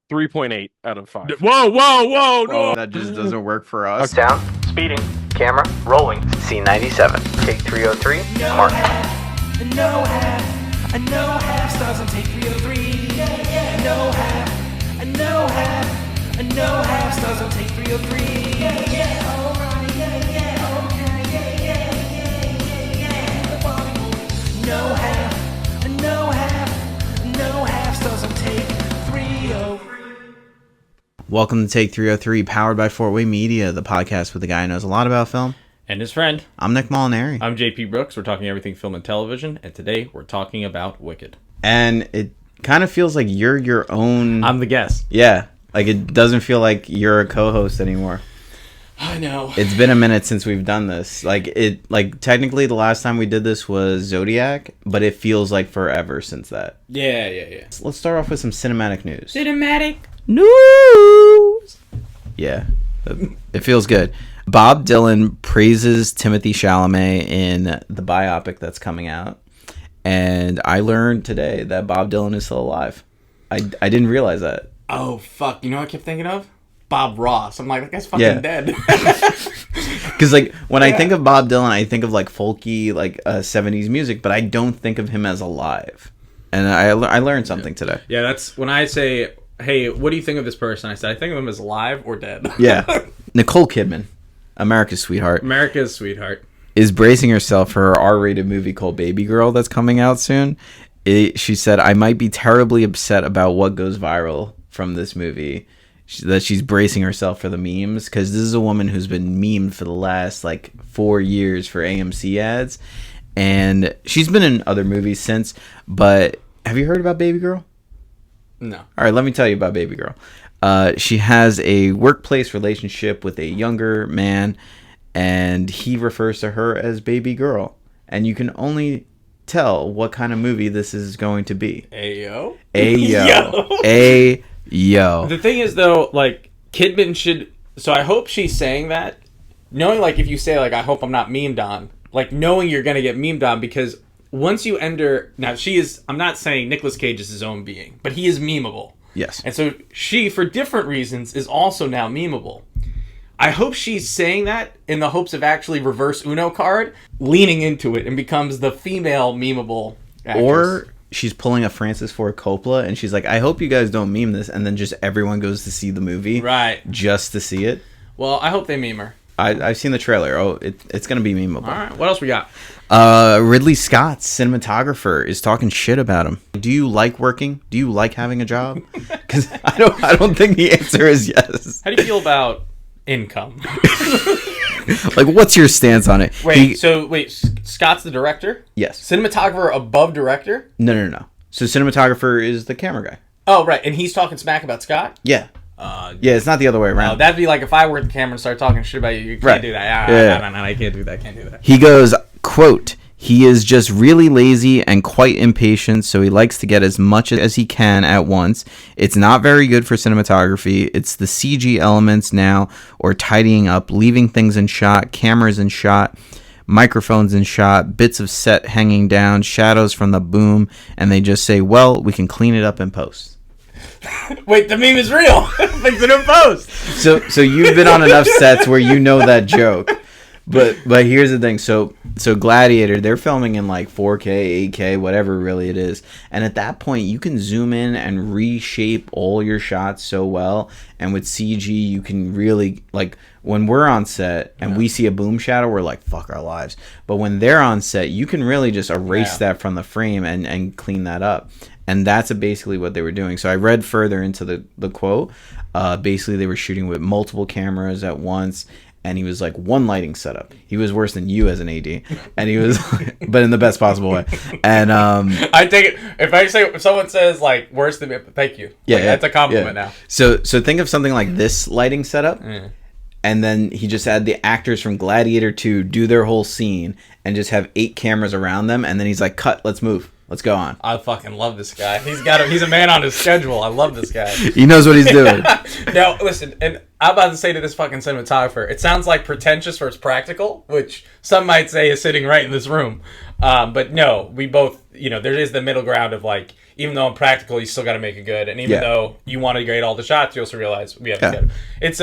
3.8 out of 5. Whoa, no! That just doesn't work for us. Sound, speeding, camera, rolling. C97. Take 303. Mark. No half stars on take 303. No half stars on take 303. Alright, no half stars on take 303. Welcome to Take 303, powered by Fort Wayne Media, the podcast with the guy who knows a lot about film. And his friend. I'm Nick Molinari. I'm JP Brooks. We're talking everything film and television, and today we're talking about Wicked. And it kind of feels like you're your own... I'm the guest. Yeah, like it doesn't feel like you're a co-host anymore. I know. It's been a minute since we've done this. Like technically the last time we did this was Zodiac, but it feels like forever since that. Yeah. Let's start off with some cinematic news. Cinematic News! Yeah, it feels good. Bob Dylan praises Timothée Chalamet in the biopic that's coming out. And I learned today that Bob Dylan is still alive. I didn't realize that. Oh, fuck. You know what I kept thinking of? Bob Ross. I'm like, that guy's fucking dead. Because, like, when I think of Bob Dylan, I think of, like, folky, like, 70s music, but I don't think of him as alive. And I learned something today. Yeah, that's when I say, hey, what do you think of this person? I said, I think of him as alive or dead. Yeah. Nicole Kidman, America's sweetheart, is bracing herself for her R-rated movie called Baby Girl that's coming out soon. She said, I might be terribly upset about what goes viral from this movie. That she's bracing herself for the memes, because this is a woman who's been memed for the last, like, 4 years for AMC ads. And she's been in other movies since, but have you heard about Baby Girl? No. All right, let me tell you about Baby Girl. She has a workplace relationship with a younger man, and he refers to her as Baby Girl. And you can only tell what kind of movie this is going to be. Ayo. Yo. The thing is, though, like, Kidman should... So I hope she's saying that. Knowing, like, if you say, like, I hope I'm not memed on. Like, knowing you're going to get memed on, because once you enter... Now, she is... I'm not saying Nicolas Cage is his own being, but he is memeable. Yes. And so she, for different reasons, is also now memeable. I hope she's saying that in the hopes of actually reverse Uno card, leaning into it, and becomes the female memeable actress. Or she's pulling a Francis Ford Coppola, and she's like, I hope you guys don't meme this, and then just everyone goes to see the movie. Right. Just to see it. Well, I hope they meme her. I've seen the trailer. Oh, it's going to be memeable. All right. What else we got? Ridley Scott's cinematographer is talking shit about him. Do you like working? Do you like having a job? Because I don't think the answer is yes. How do you feel about income? Like, what's your stance on it? Wait, Scott's the director? Yes. Cinematographer above director? No. So cinematographer is the camera guy. Oh, right. And he's talking smack about Scott? Yeah. Yeah, it's not the other way around. No, that'd be like if I were at the camera and started talking shit about you. You can't do that. No, I can't do that. He goes, quote, he is just really lazy and quite impatient, so he likes to get as much as he can at once. It's not very good for cinematography. It's the CG elements now, or tidying up, leaving things in shot, cameras in shot, microphones in shot, bits of set hanging down, shadows from the boom, and they just say, well, we can clean it up in post. Wait, the meme is real. Fix it in post. So you've been on enough sets where you know that joke. But here's the thing. So Gladiator, they're filming in like 4K, 8K, whatever really it is. And at that point, you can zoom in and reshape all your shots so well. And with CG, you can really, like, when we're on set and we see a boom shadow, we're like, fuck our lives. But when they're on set, you can really just erase that from the frame and clean that up. And that's basically what they were doing. So I read further into the quote. Basically, they were shooting with multiple cameras at once. And he was like, one lighting setup. He was worse than you as an AD. And he was, but in the best possible way. And I take it, if someone says like worse than me, thank you. Yeah, like, that's a compliment now. So think of something like this lighting setup. And then he just had the actors from Gladiator 2 do their whole scene and just have 8 cameras around them. And then he's like, cut, let's move. Let's go on. I fucking love this guy. He's a man on his schedule. I love this guy. He knows what he's doing. Now, listen, and I'm about to say to this fucking cinematographer, it sounds like pretentious versus practical, which some might say is sitting right in this room. But no, we both, there is the middle ground of like, even though in practical you still got to make it good, and even Yeah. though you want to grade all the shots, you also realize we have to Yeah. get it. It's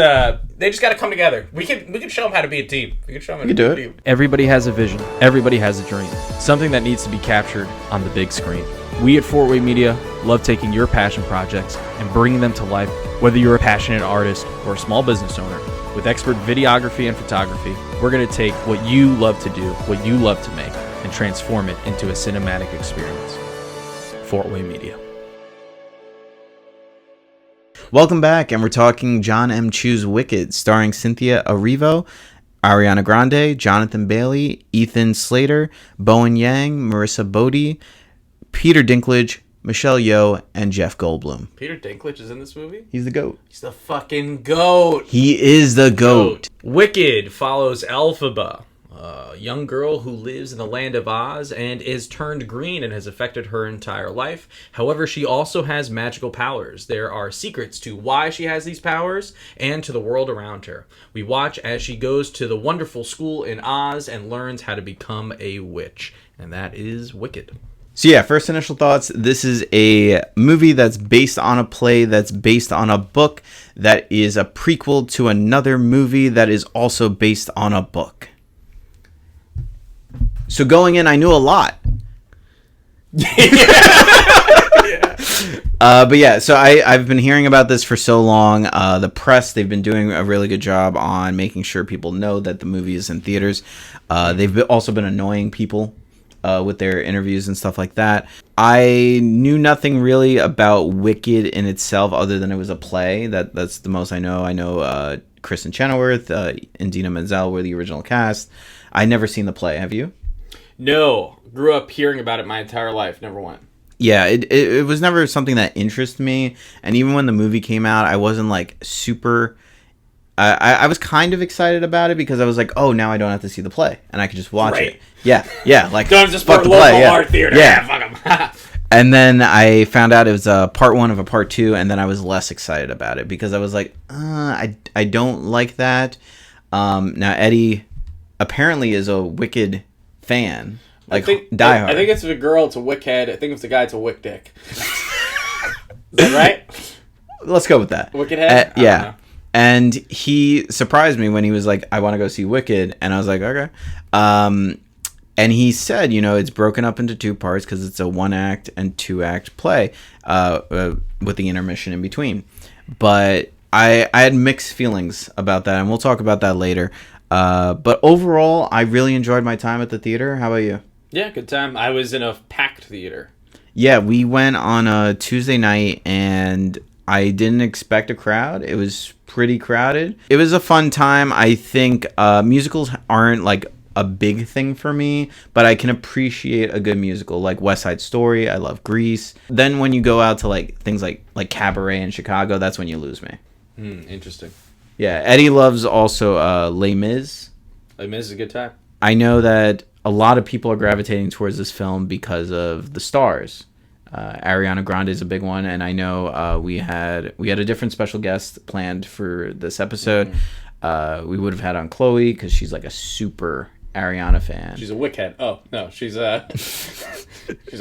they just got to come together. We can show them how to be a team. We can show them how to do be a it. team. Everybody has a vision. Everybody has a dream. Something that needs to be captured on the big screen. We at Fort Wayne Media love taking your passion projects and bringing them to life. Whether you're a passionate artist or a small business owner, with expert videography and photography, we're going to take what you love to do, what you love to make, and transform it into a cinematic experience. Fort Wayne Media. Welcome back, and we're talking John M. Chu's Wicked, starring Cynthia Erivo, Ariana Grande, Jonathan Bailey, Ethan Slater, Bowen Yang, Marissa Bodie, Peter Dinklage, Michelle Yeoh, and Jeff Goldblum. Peter Dinklage is in this movie. He's the GOAT. He's the fucking GOAT. He is the GOAT. Wicked follows Elphaba, a young girl who lives in the land of Oz and is turned green and has affected her entire life. However, she also has magical powers. There are secrets to why she has these powers and to the world around her. We watch as she goes to the wonderful school in Oz and learns how to become a witch. And that is Wicked. So yeah, first initial thoughts. This is a movie that's based on a play that's based on a book that is a prequel to another movie that is also based on a book. So going in, I knew a lot. But yeah, so I've been hearing about this for so long. The press, they've been doing a really good job on making sure people know that the movie is in theaters. Also been annoying people with their interviews and stuff like that. I knew nothing really about Wicked in itself other than it was a play. That's the most I know. I know Kristen Chenoweth and Dina Menzel were the original cast. I never seen the play. Have you? No. Grew up hearing about it my entire life. Never went. Yeah, it was never something that interested me. And even when the movie came out, I wasn't like super... I was kind of excited about it because I was like, oh, now I don't have to see the play and I could just watch Right. it. Yeah, like Don't just fuck put the local play. art theater. Yeah. Fuck them. And then I found out it was a part 1 of a part 2, and then I was less excited about it because I was like, I don't like that. Now Eddie apparently is a Wicked fan, like diehard. I think it's a girl, it's a wickhead. I think if it's a guy, it's a wick dick. Is that right? Let's go with that. Wicked head? I don't Yeah. know. And he surprised me when he was like, I want to go see Wicked. And I was like, okay. And he said, it's broken up into 2 parts because it's a 1-act and 2-act play with the intermission in between. But I had mixed feelings about that, and we'll talk about that later. But overall, I really enjoyed my time at the theater. How about you? Yeah, good time. I was in a packed theater. Yeah, we went on a Tuesday night, and I didn't expect a crowd. It was pretty crowded. It was a fun time. I think musicals aren't like a big thing for me, but I can appreciate a good musical like West Side Story. I love Grease. Then when you go out to like things like Cabaret in Chicago, that's when you lose me. Interesting. Yeah, Eddie loves also Les Mis. Les Mis is a good time. I know that a lot of people are gravitating towards this film because of the stars. Ariana Grande is a big one, and I know we had a different special guest planned for this episode. We would have had on Chloe because she's like a super Ariana fan. She's a wickhead. Oh no, she's a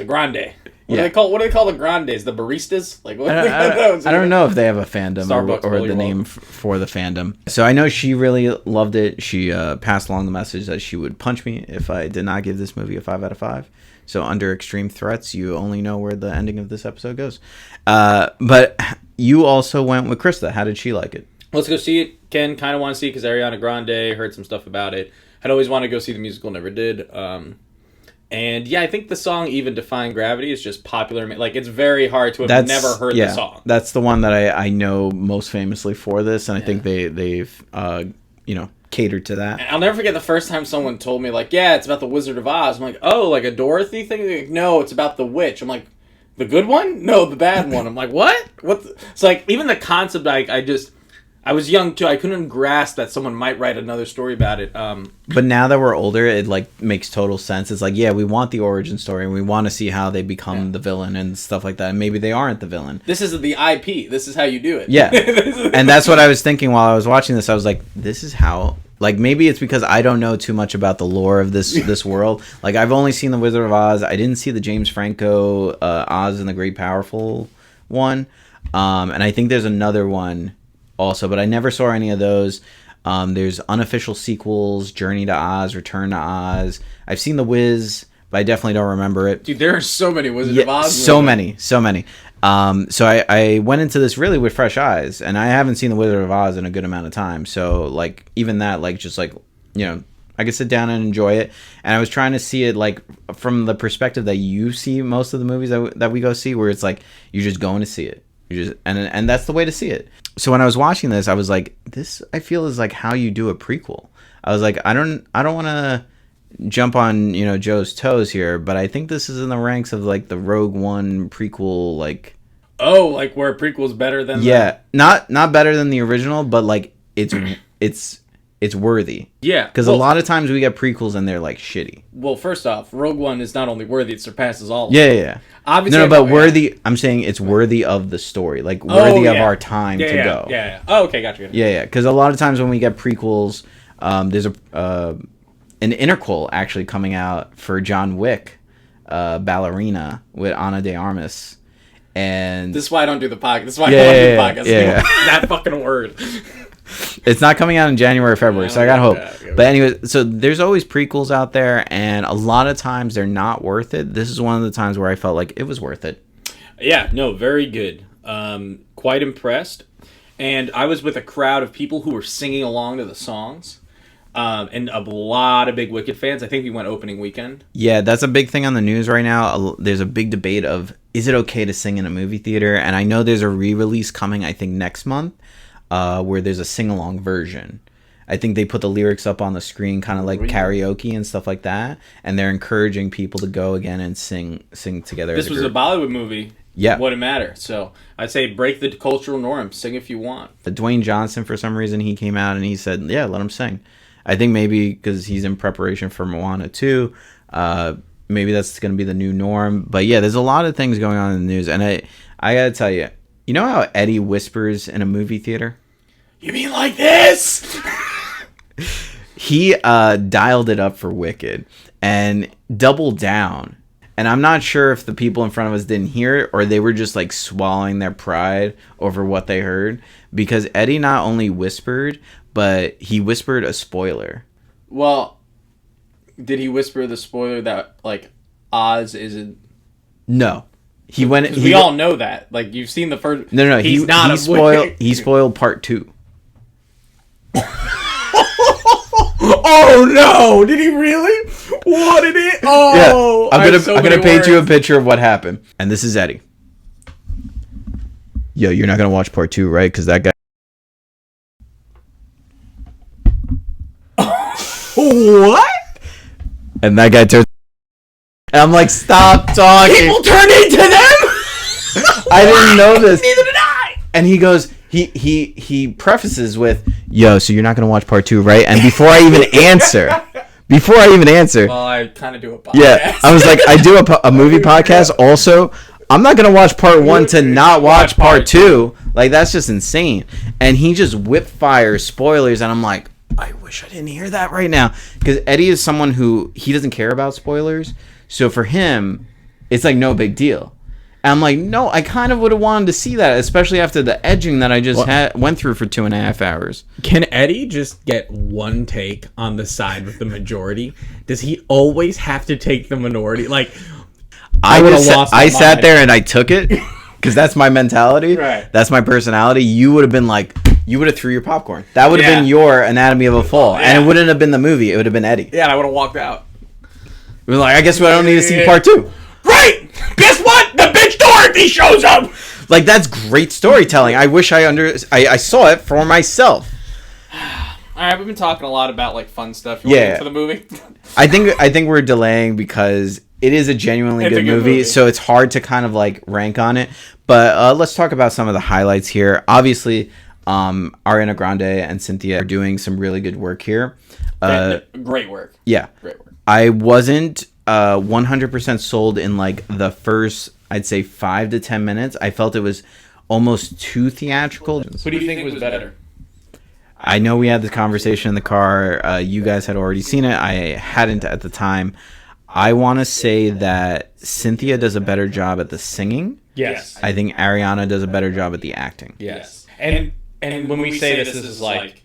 grande. What Yeah. do they call the grandes? The baristas? Like what? I don't know if they have a fandom Starbucks, or Willy the Wonka. name for the fandom. So I know she really loved it. She passed along the message that she would punch me if I did not give this movie a 5 out of 5. So under extreme threats, you only know where the ending of this episode goes. But you also went with Krista. How did she like it? Let's go see it. Ken kind of want to see it because Ariana Grande, heard some stuff about it. I'd always wanted to go see the musical, never did. And yeah, I think the song Even Defying Gravity is just popular. Like, it's very hard to have never heard the song. That's the one that I know most famously for this, and I think they've catered to that. I'll never forget the first time someone told me, like, yeah, it's about the Wizard of Oz. I'm like, oh, like a Dorothy thing? They're like, no, it's about the witch. I'm like, the good one? No, the bad one. I'm like, what? It's like, even the concept, I was young too. I couldn't grasp that someone might write another story about it. But now that we're older, it like makes total sense. It's like, yeah, we want the origin story, and we want to see how they become the villain and stuff like that. And maybe they aren't the villain. This is the IP. This is how you do it. Yeah, and that's what I was thinking while I was watching this. I was like, this is how Like maybe it's because I don't know too much about the lore of this world. Like I've only seen the Wizard of Oz. I didn't see the James Franco Oz and the Great Powerful one, and I think there's another one also, but I never saw any of those. There's unofficial sequels: Journey to Oz, Return to Oz. I've seen The Wiz, but I definitely don't remember it. Dude, there are so many Wizard of Oz. So many. So I went into this really with fresh eyes, and I haven't seen The Wizard of Oz in a good amount of time. So like even that, like just like, you know, I could sit down and enjoy it. And I was trying to see it like from the perspective that you see most of the movies that we go see, where it's like you're just going to see it. You just and that's the way to see it. So when I was watching this, I was like, this I feel is like how you do a prequel. I was like, I don't want to jump on, you know, Joe's toes here, but I think this is in the ranks of like the Rogue One prequel, like like where a prequel's better than not better than the original, but like it's worthy. Yeah, because a lot of times we get prequels and they're like shitty. Well, first off, Rogue One is not only worthy, it surpasses all of them. Yeah. Obviously, no, but worthy. I'm saying it's worthy of the story, like worthy of our time to go. Yeah. Oh, okay, gotcha. Yeah. Because a lot of times when we get prequels, there's an interquel actually coming out for John Wick, Ballerina with Ana de Armas, and this is why I don't do the podcast. This is why I don't do the podcast. Yeah. That fucking word. It's not coming out in January or February, so I got hope. But anyway, so there's always prequels out there, and a lot of times they're not worth it. This is one of the times where I felt like it was worth it. Yeah, no, very good. Quite impressed. And I was with a crowd of people who were singing along to the songs. And a lot of big Wicked fans. I think we went opening weekend. Yeah, that's a big thing on the news right now. There's a big debate of, is it okay to sing in a movie theater? And I know there's a re-release coming, I think, next month. Where there's a sing-along version. I think they put the lyrics up on the screen, kind of like karaoke and stuff like that, and they're encouraging people to go again and sing together. This was a Bollywood movie. Yeah, wouldn't matter. So I'd say break the cultural norm. Sing if you want. Dwayne Johnson, for some reason, he came out and he said, "Yeah, let him sing." I think maybe because he's in preparation for Moana 2. Maybe that's going to be the new norm. But yeah, there's a lot of things going on in the news, and I gotta tell you, you know how Eddie whispers in a movie theater? You mean like this? He dialed it up for Wicked and doubled down. And I'm not sure if the people in front of us didn't hear it or they were just like swallowing their pride over what they heard. Because Eddie not only whispered, but he whispered a spoiler. Well, did he whisper the spoiler that like Oz isn't? No. We all know that. Like you've seen the first. No. He spoiled part 2. Oh no! Did he really? What did he? Oh, yeah. I'm gonna paint you a picture of what happened. And this is Eddie. Yo, you're not gonna watch part 2, right? Because that guy. What? And that guy turns. And I'm like, stop talking. People turn into them. I didn't know this. Neither did I. And he goes. He prefaces with, "Yo, so you're not gonna watch part 2, right?" And before I even answer, well, I kind of do a podcast. Yeah, I was like, I do a movie podcast. Also, I'm not gonna watch part 1 to not watch part 2. Like that's just insane. And he just whip fires spoilers, and I'm like, I wish I didn't hear that right now, because Eddie is someone who he doesn't care about spoilers. So for him, it's like no big deal. And I'm like, no, I kind of would have wanted to see that, especially after the edging that I just went through for 2.5 hours. Can Eddie just get one take on the side with the majority? Does he always have to take the minority? Like, I sat there and I took it because that's my mentality. Right. That's my personality. You would have been like, you would have threw your popcorn. That would have been your Anatomy of a Fall. Yeah. And it wouldn't have been the movie. It would have been Eddie. Yeah, I would have walked out. We're like, I guess I don't need to see part 2. Right! Guess what? The bitch Dorothy shows up! Like, that's great storytelling. I wish I saw it for myself. Alright, we've been talking a lot about, like, fun stuff. You want to get to the movie? I think we're delaying because it is a genuinely good movie, so it's hard to kind of, like, rank on it. But let's talk about some of the highlights here. Obviously, Ariana Grande and Cynthia are doing some really good work here. Great work. Yeah. Great work. I wasn't 100% sold in like the first, I'd say 5 to 10 minutes. I felt it was almost too theatrical. Who do you think was better? I know we had this conversation in the car. You guys had already seen it. I hadn't at the time. I want to say that Cynthia does a better job at the singing. Yes. I think Ariana does a better job at the acting. Yes. And when we say this is like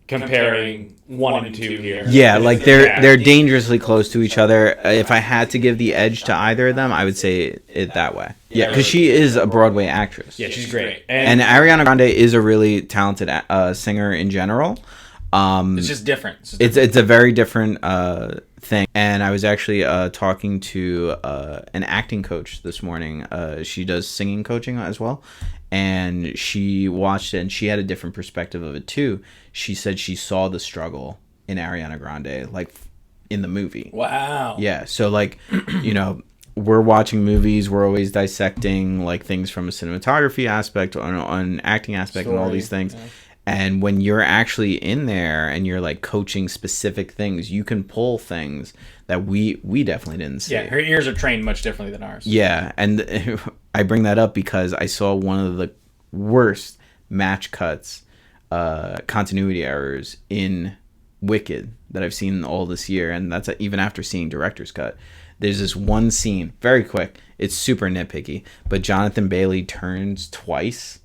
comparing 1 and 2 here. Yeah, like they're dangerously close to each other. If I had to give the edge to either of them, I would say it that way. Yeah, because she is a Broadway actress. Yeah, she's great. And Ariana Grande is a really talented singer in general. It's just different. It's a very different thing. And I was actually talking to an acting coach this morning. She does singing coaching as well. And she watched it and she had a different perspective of it too. She said she saw the struggle in Ariana Grande, like in the movie. Wow. Yeah. So like, you know, we're watching movies, we're always dissecting like things from a cinematography aspect, on an acting aspect, and all these things. Yeah. And when you're actually in there and you're like coaching specific things, you can pull things that we definitely didn't see. Yeah, her ears are trained much differently than ours. Yeah, and I bring that up because I saw one of the worst match cuts, continuity errors in Wicked that I've seen all this year, and that's even after seeing director's cut. There's this one scene, very quick, it's super nitpicky, but Jonathan Bailey turns twice,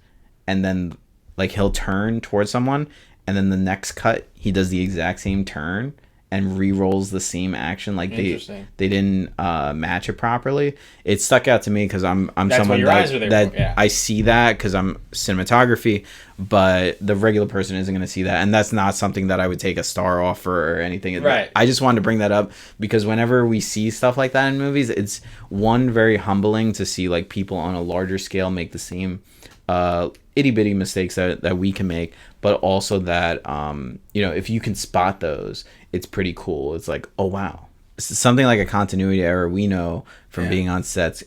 and then like he'll turn towards someone, and then the next cut he does the exact same turn and re-rolls the same action. Like they didn't match it properly. It stuck out to me because I'm someone that I see that because I'm cinematography, but the regular person isn't going to see that, and that's not something that I would take a star off for or anything. Right. I just wanted to bring that up because whenever we see stuff like that in movies, it's one, very humbling to see like people on a larger scale make the same itty bitty mistakes that we can make, but also that you know, if you can spot those, it's pretty cool. It's like, oh wow, something like a continuity error we know from being on sets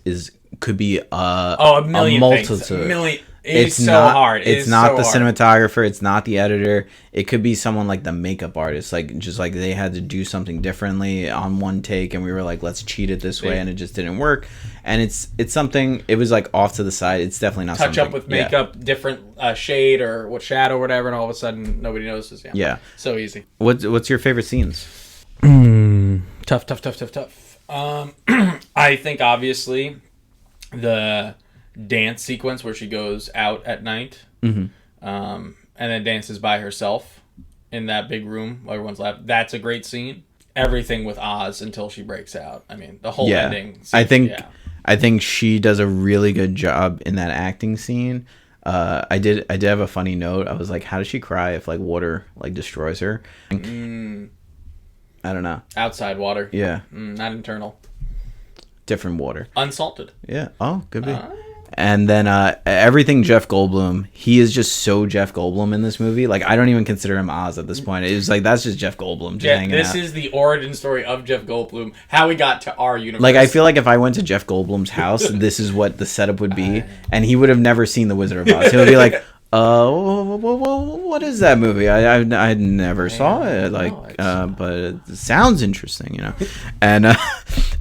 could be a multitude. It's so hard. It's not the cinematographer. It's not the editor. It could be someone like the makeup artist. Like just like they had to do something differently on one take, and we were like, let's cheat it this way, and it just didn't work. And it's something. It was like off to the side. It's definitely not touch up with makeup, different shade or what shadow or whatever, and all of a sudden nobody notices. Yeah. So easy. What's your favorite scenes? Tough. I think obviously the dance sequence where she goes out at night and then dances by herself in that big room while everyone's laughing. That's a great scene. Everything with Oz until she breaks out. I mean, the whole ending scene, I think she does a really good job in that acting scene. I did have a funny note. I was like, how does she cry if like water like destroys her? I don't know. Outside water. Yeah. Not internal. Different water. Unsalted. Yeah. Oh, could be. And then everything Jeff Goldblum, he is just so Jeff Goldblum in this movie. Like, I don't even consider him Oz at this point. It was like, that's just Jeff Goldblum just hanging out. This is the origin story of Jeff Goldblum, how he got to our universe. Like, I feel like if I went to Jeff Goldblum's house, this is what the setup would be. And he would have never seen The Wizard of Oz. He would be like, what is that movie? I never saw it. Like, but it sounds interesting, you know.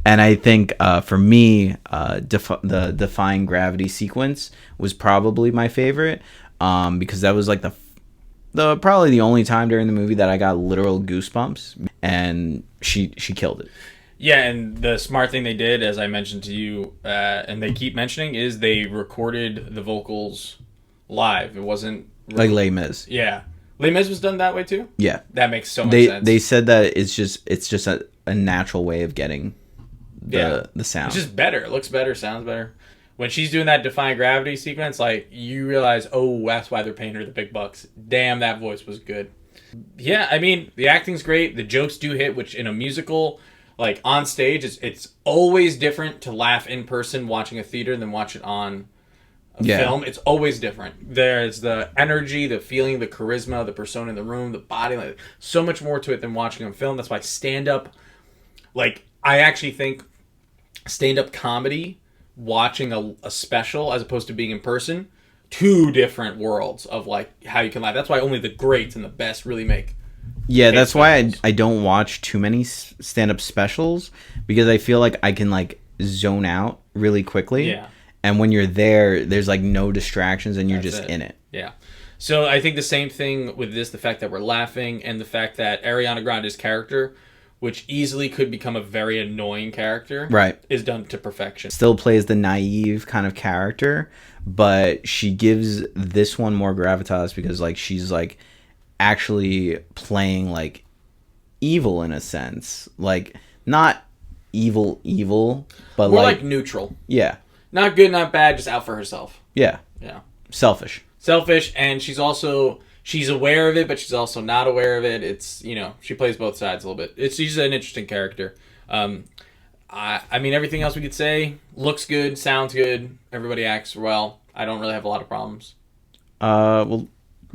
And I think for me, the Defying Gravity sequence was probably my favorite, because that was like the probably the only time during the movie that I got literal goosebumps, and she killed it. Yeah, and the smart thing they did, as I mentioned to you, and they keep mentioning, is they recorded the vocals live. It wasn't like Les Mis. Yeah, Les Mis was done that way too. Yeah, that makes so much sense. They said that it's just a natural way of getting the sound. It's just better. It looks better, sounds better. When she's doing that Defying Gravity sequence, like, you realize, oh, that's why they're paying her the big bucks. Damn, that voice was good. Yeah, I mean, the acting's great. The jokes do hit, which in a musical, like, on stage, it's always different to laugh in person watching a theater than watch it on a film. It's always different. There's the energy, the feeling, the charisma, the persona in the room, the body. Like, so much more to it than watching on film. That's why stand-up, like, I actually think stand-up comedy, watching a special as opposed to being in person, two different worlds of like how you can laugh. That's why only the greats and the best really make. Yeah, that's why I don't watch too many stand-up specials, because I feel like I can like zone out really quickly. Yeah. And when you're there, there's like no distractions and you're just in it. Yeah. So I think the same thing with this, the fact that we're laughing and the fact that Ariana Grande's character, which easily could become a very annoying character, Right. is done to perfection. Still plays the naive kind of character, but she gives this one more gravitas because like she's like actually playing like evil in a sense. Like not evil, but More like like neutral. yeah. Not good, not bad, just out for herself. Yeah. Yeah. Selfish. Selfish, and she's aware of it, but she's also not aware of it. It's, she plays both sides a little bit. She's an interesting character. I mean, everything else we could say looks good, sounds good, everybody acts well. I don't really have a lot of problems. Well,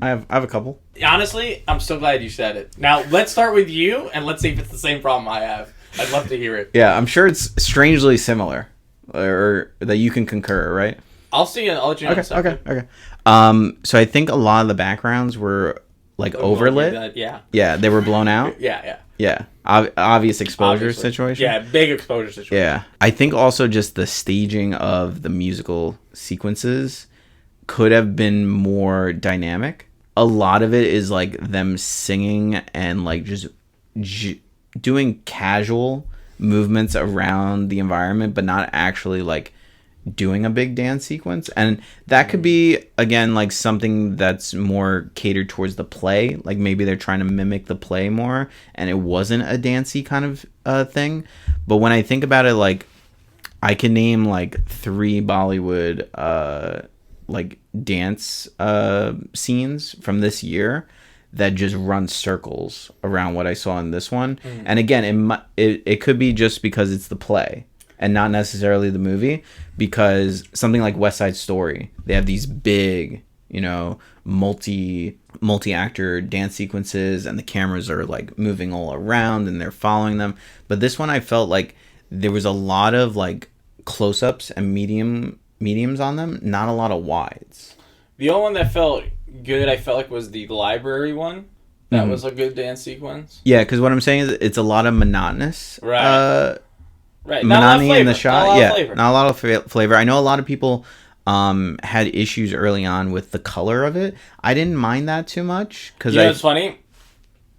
I have a couple. Honestly, I'm so glad you said it. Now, let's start with you, and let's see if it's the same problem I have. I'd love to hear it. Yeah, I'm sure it's strangely similar, or that you can concur, right? I'll see you. I'll let you know. Okay. So I think a lot of the backgrounds were like overlit. Yeah. Yeah, they were blown out. Yeah. Yeah, obvious exposure Obviously. situation. Yeah, big exposure situation. Yeah, I think also just the staging of the musical sequences could have been more dynamic. A lot of it is like them singing and like just doing casual movements around the environment, but not actually like doing a big dance sequence. And that could be, again, like something that's more catered towards the play. Like maybe they're trying to mimic the play more and it wasn't a dancey kind of thing. But when I think about it, like I can name like 3 Bollywood like dance scenes from this year that just run circles around what I saw in this one. And again, it could be just because it's the play and not necessarily the movie, because something like West Side Story, they have these big, multi-actor dance sequences and the cameras are like moving all around and they're following them. But this one I felt like there was a lot of like close-ups and mediums on them, not a lot of wides. The only one that felt good, I felt like, was the library one. That was a good dance sequence. Yeah, because what I'm saying is it's a lot of monotonous. Right. Right. Monotony in the shot. Not a lot of flavor. I know a lot of people had issues early on with the color of it. I didn't mind that too much because it's funny.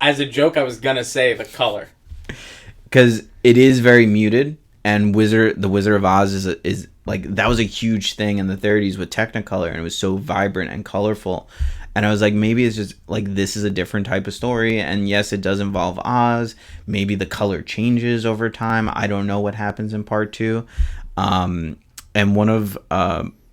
As a joke, I was gonna say the color because it is very muted, and the Wizard of Oz is like that was a huge thing in the 30s with Technicolor, and it was so vibrant and colorful. And I was like, maybe it's just like this is a different type of story. And yes, it does involve Oz. Maybe the color changes over time. I don't know what happens in part 2. And one of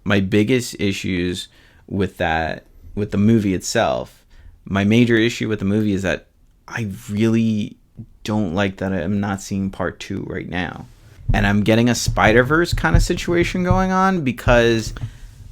my biggest issues with the movie itself, my major issue with the movie is that I really don't like that I'm not seeing part 2 right now. And I'm getting a Spider-Verse kind of situation going on because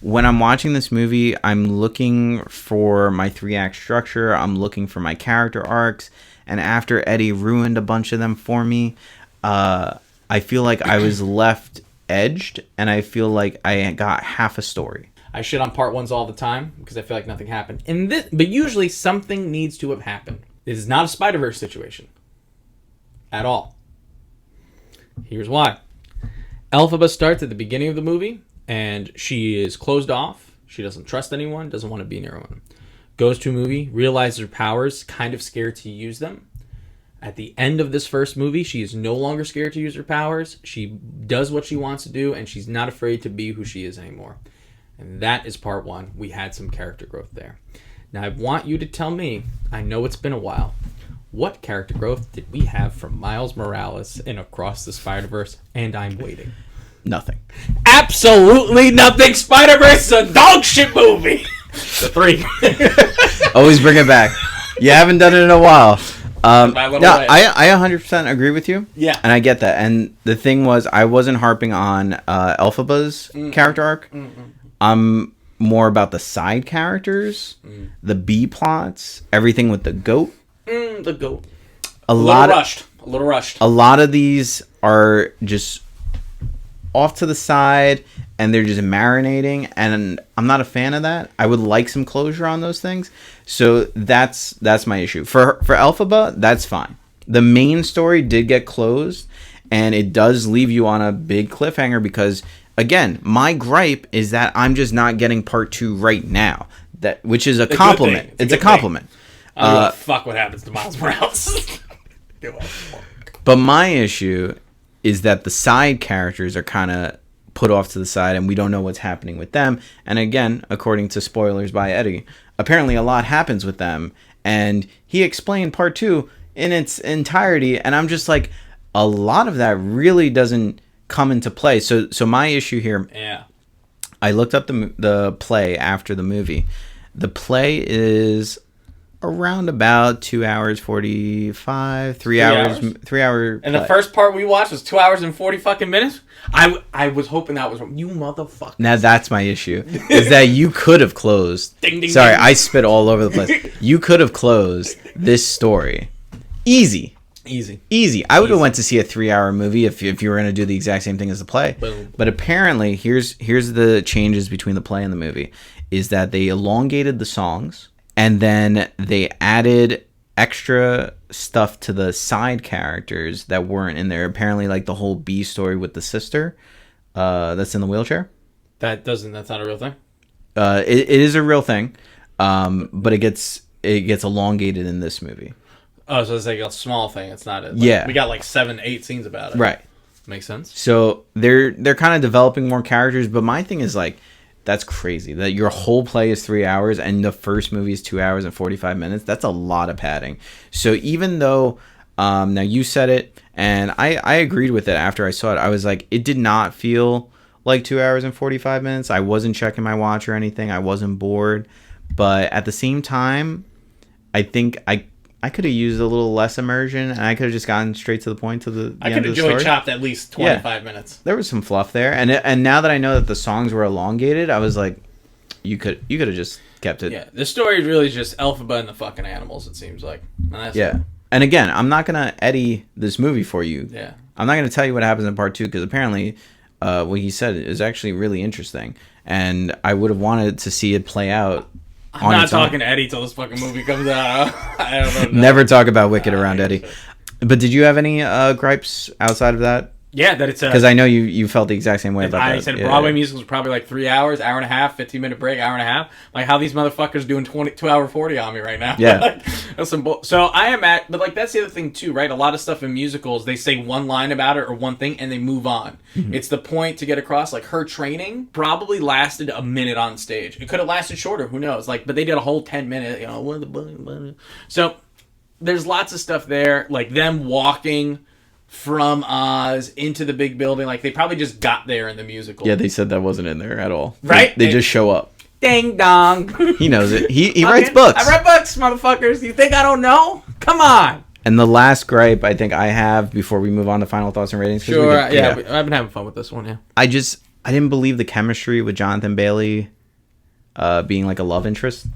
when I'm watching this movie, I'm looking for my 3-act structure. I'm looking for my character arcs. And after Eddie ruined a bunch of them for me, I feel like I was left edged. And I feel like I got half a story. I shit on part 1s all the time because I feel like nothing happened. But usually something needs to have happened. This is not a Spider-Verse situation. At all. Here's why. Elphaba starts at the beginning of the movie. And she is closed off. She doesn't trust anyone, doesn't want to be near anyone. Goes to a movie, realizes her powers, kind of scared to use them. At the end of this first movie, she is no longer scared to use her powers. She does what she wants to do, and she's not afraid to be who she is anymore. And that is part 1. We had some character growth there. Now, I want you to tell me, I know it's been a while, what character growth did we have from Miles Morales in Across the Spider-Verse? And I'm waiting. Nothing. Absolutely nothing. Spider-Verse is a dog shit movie. The 3. Always bring it back. You haven't done it in a while. I way. 100% agree with you. Yeah. And I get that. And the thing was, I wasn't harping on Elphaba's character arc. I'm more about the side characters, the B plots, everything with the goat. The goat. A little rushed. A lot of these are just off to the side and they're just marinating, and I'm not a fan of that. I would like some closure on those things. So that's my issue. For Elphaba, that's fine. The main story did get closed, and it does leave you on a big cliffhanger because, again, my gripe is that I'm just not getting part 2 right now. which is a good compliment. thing. It's a good compliment. thing. I don't give a fuck what happens to Miles Morales. Give a fuck. But my issue is that the side characters are kind of put off to the side, and we don't know what's happening with them. And again, according to spoilers by Eddie, apparently a lot happens with them. And he explained part 2 in its entirety, and I'm just like, a lot of that really doesn't come into play. So my issue here, Yeah. I looked up the play after the movie. The play is around about 2 hours 45, 3 hours, 3 hour. And the first part we watched was 2 hours and 40 fucking minutes. I was hoping that was wrong. You motherfucker. Now that's my issue, is that you could have closed. Ding, ding, Sorry, ding. I spit all over the place. You could have closed this story, easy. I would have went to see a 3 hour movie if you were going to do the exact same thing as the play. Boom. But apparently, here's the changes between the play and the movie, is that they elongated the songs, and then they added extra stuff to the side characters that weren't in there. Apparently, like the whole B story with the sister that's in the wheelchair. That's not a real thing. It is a real thing, but it gets elongated in this movie. Oh, so it's like a small thing. It's not. Yeah. We got like 7-8 scenes about it. Right. Makes sense. So they're kind of developing more characters, but my thing is like, that's crazy that your whole play is 3 hours and the first movie is 2 hours and 45 minutes. That's a lot of padding. So even though now you said it, and I agreed with it after I saw it, I was like, it did not feel like 2 hours and 45 minutes. I wasn't checking my watch or anything. I wasn't bored, but at the same time, I think I could have used a little less immersion, and I could have just gotten straight to the point to the I end could of have the joy story. chopped at least 25 minutes. There was some fluff there, and now that I know that the songs were elongated, I was like, you could have just kept it. Yeah, the story is really just Elphaba and the fucking animals. It seems like. And that's Yeah. And again, I'm not gonna Eddie this movie for you. Yeah. I'm not gonna tell you what happens in part 2 because apparently, what he said is actually really interesting, and I would have wanted to see it play out. I'm not talking to Eddie till this fucking movie comes out. I don't know. Never talk about Wicked around Eddie. But did you have any gripes outside of that? Yeah, that it's Because I know you felt the exact same way about that. I said Yeah, Broadway yeah. musicals are probably like 3 hours, hour and a half, 15-minute break, hour and a half. Like how these motherfuckers doing 2 hour 40 on me right now. Yeah. Like, that's some so I am at, but like that's the other thing too, right? A lot of stuff in musicals, they say one line about it or one thing and they move on. Mm-hmm. It's the point to get across. Like her training probably lasted a minute on stage. It could have lasted shorter, who knows? Like, but they did a whole 10-minute, what the bunny. So there's lots of stuff there, like them walking from Oz into the big building. Like they probably just got there in the musical. Yeah, they said that wasn't in there at all. Right? They just show up. Ding dong. He knows it. He writes books. I write books, motherfuckers. You think I don't know? Come on. And the last gripe I think I have before we move on to final thoughts and ratings. 'cause we Sure. could- Yeah, I've been having fun with this one. Yeah. I didn't believe the chemistry with Jonathan Bailey being like a love interest.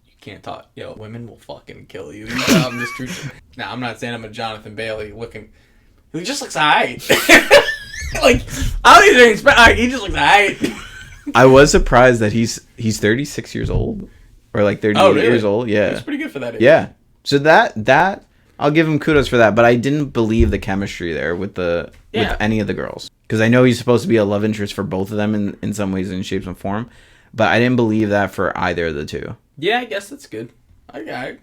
You can't talk. Yo, women will fucking kill you. You tell them this truth. Now, I'm not saying I'm a Jonathan Bailey looking. He just looks alright. Like I don't even expect. He just looks alright. I was surprised that he's 36 years old or like 38 years old. Yeah. That's pretty good for that age. Yeah. So that I'll give him kudos for that, but I didn't believe the chemistry there with with any of the girls. Because I know he's supposed to be a love interest for both of them in some ways and shapes and form, but I didn't believe that for either of the two. Yeah, I guess that's good. I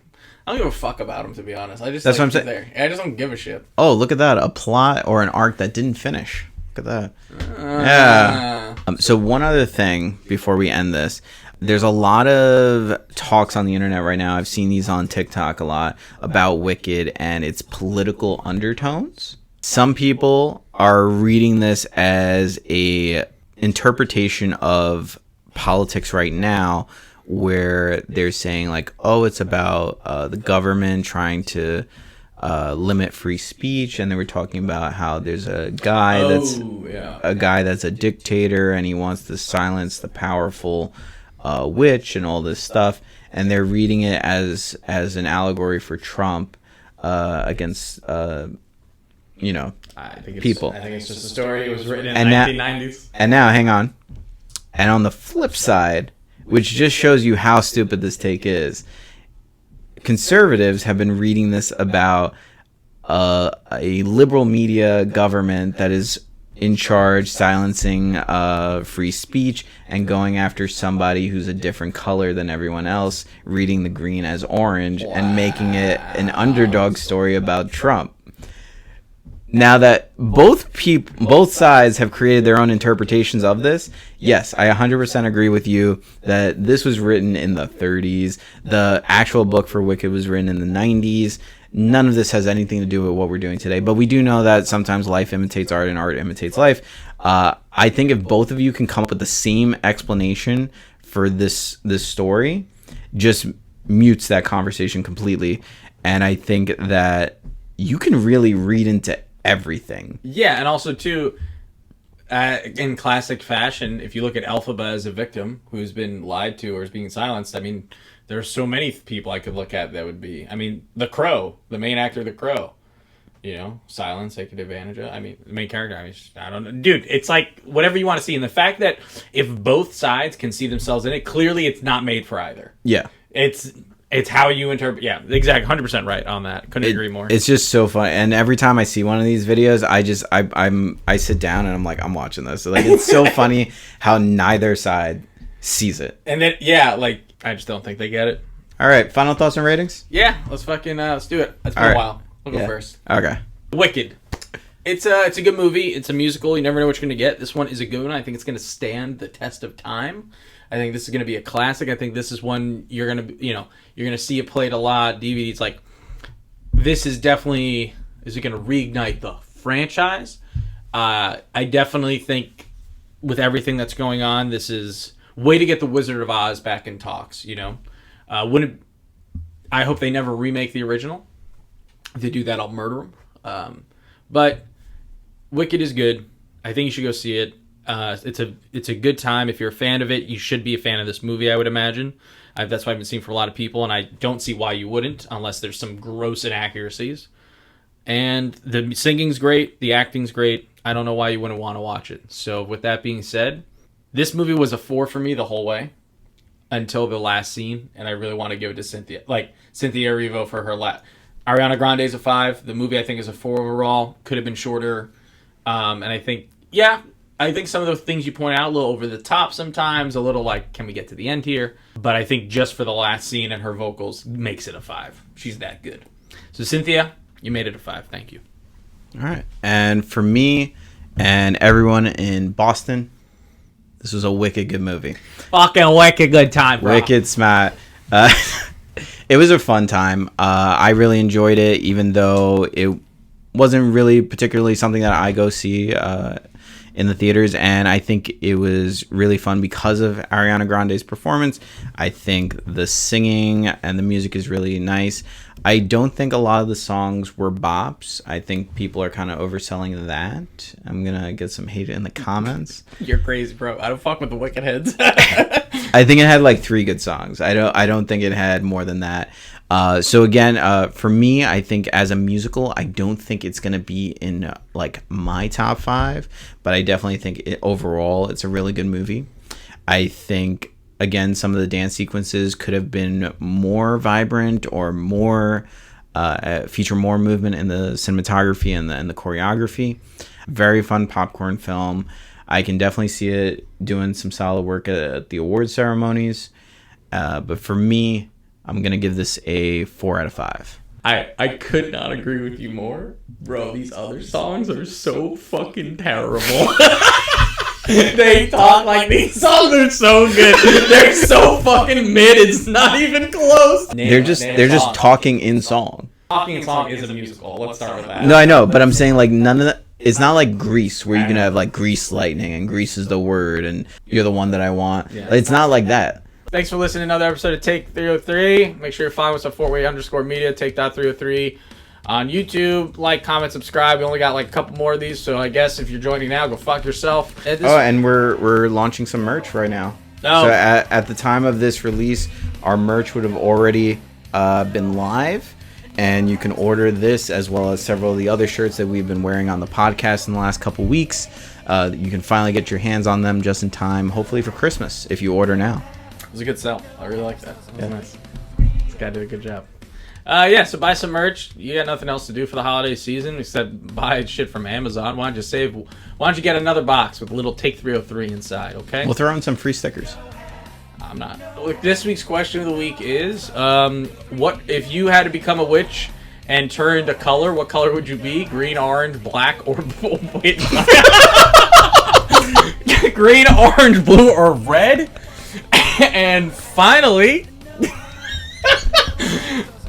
don't give a fuck about him, to be honest. I just That's like what I'm he's saying. There. I just don't give a shit. Oh, look at that. A plot or an arc that didn't finish. Look at that. Yeah. So one other thing before we end this. There's a lot of talks on the internet right now. I've seen these on TikTok a lot about Wicked and its political undertones. Some people are reading this as a interpretation of politics right now, where they're saying like, oh, it's about the government trying to limit free speech, and they were talking about how there's a guy that's a dictator and he wants to silence the powerful witch and all this stuff, and they're reading it as an allegory for Trump against people. I think it's just a story. It was written in And the now- 1990s. And now, hang on. And on the flip side, which just shows you how stupid this take is, conservatives have been reading this about a liberal media government that is in charge, silencing free speech, and going after somebody who's a different color than everyone else, reading the green as orange, and making it an underdog story about Trump. Now that both sides have created their own interpretations of this, yes, I 100% agree with you that this was written in the 30s. The actual book for Wicked was written in the 90s. None of this has anything to do with what we're doing today, but we do know that sometimes life imitates art and art imitates life. I think if both of you can come up with the same explanation for this story, just mutes that conversation completely. And I think that you can really read into everything. Yeah, and also too, in classic fashion, if you look at Elphaba as a victim who's been lied to or is being silenced, I mean, there's so many people I could look at that would be. I mean, the Crow, the main actor, the Crow. You know, silence, taken advantage of. I mean, the main character. I mean, I don't know, dude. It's like whatever you want to see, and the fact that if both sides can see themselves in it, clearly it's not made for either. Yeah, it's how you interpret. Yeah, exactly, 100% right on that. Couldn't agree more. It's just so fun, and every time I see one of these videos, I sit down and I'm like, I'm watching this. Like, it's so funny how neither side sees it. And then yeah, like I just don't think they get it. All right, final thoughts and ratings. Yeah, let's do it. It's been a while. I'll go first. Okay. Wicked. It's a good movie. It's a musical. You never know what you're going to get. This one is a good one. I think it's going to stand the test of time. I think this is going to be a classic. I think this is one you're going to see it played a lot. DVDs, like, this is definitely, is it going to reignite the franchise? I definitely think with everything that's going on, this is way to get the Wizard of Oz back in talks, you know? I hope they never remake the original. If they do that, I'll murder them. But Wicked is good. I think you should go see it. It's a good time. If you're a fan of it, you should be a fan of this movie, I would imagine. That's what I've been seeing for a lot of people, and I don't see why you wouldn't, unless there's some gross inaccuracies. And the singing's great. The acting's great. I don't know why you wouldn't want to watch it. So with that being said, this movie was a 4 for me the whole way until the last scene, and I really want to give it to Cynthia. Like, Cynthia Erivo for her Ariana Grande's a 5. The movie, I think, is a 4 overall. Could have been shorter. And I think some of the things you point out, a little over the top sometimes, a little like, can we get to the end here? But I think just for the last scene and her vocals makes it a 5. She's that good. So, Cynthia, you made it a 5. Thank you. All right. And for me and everyone in Boston, this was a wicked good movie. Fucking wicked good time, bro. Wicked smart. It was a fun time. I really enjoyed it, even though it wasn't really particularly something that I go see in the theaters. And I think it was really fun because of Ariana Grande's performance. I think the singing and the music is really nice. I don't think a lot of the songs were bops. I think people are kind of overselling that. I'm going to get some hate in the comments. You're crazy, bro. I don't fuck with the Wicked heads. I think it had like 3 good songs. I don't think it had more than that. So again, for me, I think as a musical, I don't think it's going to be in like my top 5, but I definitely think overall it's a really good movie. I think, again, some of the dance sequences could have been more vibrant or more feature more movement in the cinematography and the choreography. Very fun popcorn film. I can definitely see it doing some solid work at the award ceremonies. But for me, I'm going to give this a 4 out of 5. I could not agree with you more. Bro, these other songs are so fucking terrible. They talk like these songs are so good. They're so fucking mid. It's not even close. They're just talking in song. Talking in song is a musical. Let's start with that. No, I know, but I'm saying like none of that. It's not like Grease where you can have like Grease lightning and Grease is the word and you're the one that I want. Yeah. It's not like that. Thanks for listening to another episode of Take 303. Make sure you follow us at _media, Take.303 on YouTube. Like, comment, subscribe. We only got like a couple more of these, so I guess if you're joining now, go fuck yourself. And we're launching some merch right now. Oh. So at the time of this release, our merch would have already been live, and you can order this as well as several of the other shirts that we've been wearing on the podcast in the last couple weeks. You can finally get your hands on them just in time, hopefully for Christmas, if you order now. It was a good sell. I really like that. That was nice. This guy did a good job. Yeah, so buy some merch. You got nothing else to do for the holiday season except buy shit from Amazon. Why don't you get another box with a little Take 303 inside, okay? We'll throw in some free stickers. I'm not. Look, this week's question of the week is, what if you had to become a witch and turned a color, what color would you be? Green, orange, black, or wait, green, orange, blue, or red? And finally,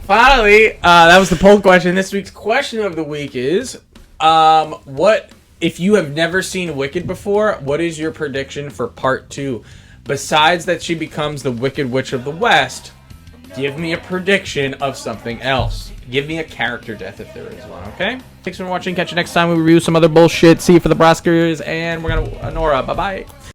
that was the poll question. This week's question of the week is, what if you have never seen Wicked before? What is your prediction for part 2? Besides that she becomes the Wicked Witch of the West, give me a prediction of something else. Give me a character death if there is one, okay? Thanks for watching. Catch you next time. We review some other bullshit. See you for the Broskers, and we're gonna Nora. Bye-bye.